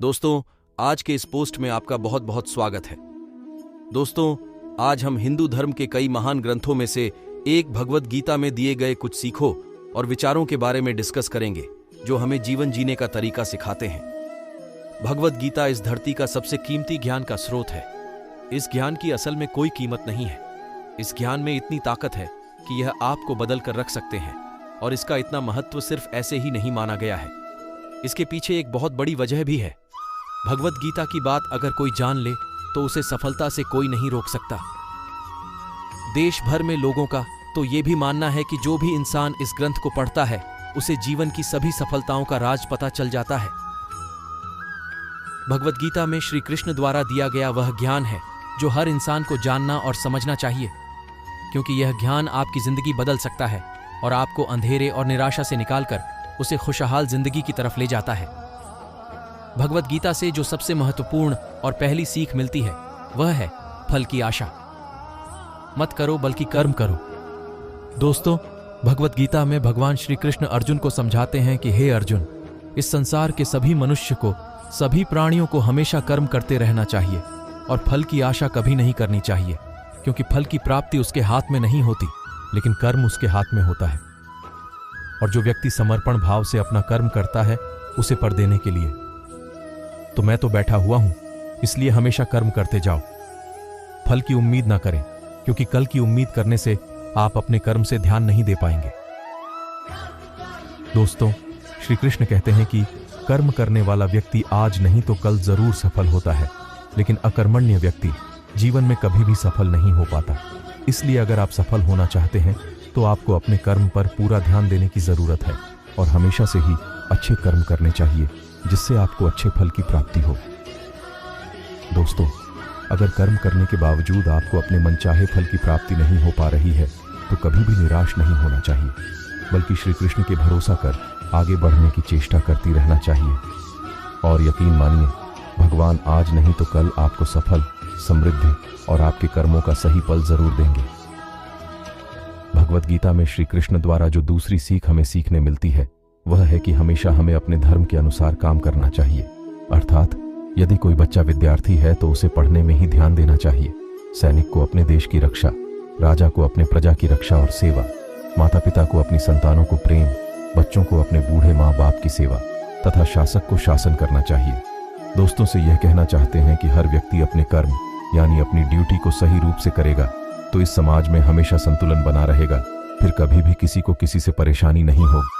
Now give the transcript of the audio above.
दोस्तों, आज के इस पोस्ट में आपका बहुत बहुत स्वागत है। दोस्तों, आज हम हिंदू धर्म के कई महान ग्रंथों में से एक भगवद गीता में दिए गए कुछ सीखों और विचारों के बारे में डिस्कस करेंगे जो हमें जीवन जीने का तरीका सिखाते हैं। भगवद गीता इस धरती का सबसे कीमती ज्ञान का स्रोत है। इस ज्ञान की असल में कोई कीमत नहीं है। इस ज्ञान में इतनी ताकत है कि यह आपको बदल कर रख सकते हैं, और इसका इतना महत्व सिर्फ ऐसे ही नहीं माना गया है। इसके पीछे एक बहुत बड़ी वजह भी है। भगवद गीता की बात अगर कोई जान ले तो उसे सफलता से कोई नहीं रोक सकता। देश भर में लोगों का तो यह भी मानना है कि जो भी इंसान इस ग्रंथ को पढ़ता है उसे जीवन की सभी सफलताओं का राज पता चल जाता है। भगवद गीता में श्री कृष्ण द्वारा दिया गया वह ज्ञान है जो हर इंसान को जानना और समझना चाहिए, क्योंकि यह ज्ञान आपकी जिंदगी बदल सकता है और आपको अंधेरे और निराशा से निकालकर उसे खुशहाल जिंदगी की तरफ ले जाता है। भगवद गीता से जो सबसे महत्वपूर्ण और पहली सीख मिलती है वह है फल की आशा मत करो बल्कि कर्म करो। दोस्तों, भगवद गीता में भगवान श्री कृष्ण अर्जुन को समझाते हैं कि हे अर्जुन, इस संसार के सभी मनुष्य को, सभी प्राणियों को हमेशा कर्म करते रहना चाहिए और फल की आशा कभी नहीं करनी चाहिए, क्योंकि फल की प्राप्ति उसके हाथ में नहीं होती, लेकिन कर्म उसके हाथ में होता है। और जो व्यक्ति समर्पण भाव से अपना कर्म करता है उसे पर देने के लिए, तो मैं तो बैठा हुआ हूं, इसलिए हमेशा कर्म करते जाओ। फल की उम्मीद ना करें, क्योंकि कल की उम्मीद करने से आप अपने कर्म से ध्यान नहीं दे पाएंगे। दोस्तों, श्री कृष्ण कहते हैं कि कर्म करने वाला व्यक्ति आज नहीं तो कल जरूर सफल होता है, लेकिन अकर्मण्य व्यक्ति जीवन में कभी भी सफल नहीं हो पाता। इसलिए अगर आप सफल होना चाहते हैं तो आपको अपने कर्म पर पूरा ध्यान देने की जरूरत है और हमेशा से ही अच्छे कर्म करने चाहिए, जिससे आपको अच्छे फल की प्राप्ति हो। दोस्तों, अगर कर्म करने के बावजूद आपको अपने मनचाहे फल की प्राप्ति नहीं हो पा रही है तो कभी भी निराश नहीं होना चाहिए, बल्कि श्री कृष्ण के भरोसा कर आगे बढ़ने की चेष्टा करती रहना चाहिए। और यकीन मानिए, भगवान आज नहीं तो कल आपको सफल, समृद्धि और आपके कर्मों का सही फल जरूर देंगे। भगवद गीता में श्री कृष्ण द्वारा जो दूसरी सीख हमें सीखने मिलती है वह है कि हमेशा हमें अपने धर्म के अनुसार काम करना चाहिए। अर्थात यदि कोई बच्चा विद्यार्थी है तो उसे पढ़ने में ही ध्यान देना चाहिए। सैनिक को अपने देश की रक्षा, राजा को अपने प्रजा की रक्षा और सेवा, माता पिता को अपनी संतानों को प्रेम, बच्चों को अपने बूढ़े माँ बाप की सेवा तथा शासक को शासन करना चाहिए। दोस्तों से यह कहना चाहते हैं कि हर व्यक्ति अपने कर्म यानी अपनी ड्यूटी को सही रूप से करेगा तो इस समाज में हमेशा संतुलन बना रहेगा, फिर कभी भी किसी को किसी से परेशानी नहीं होगी।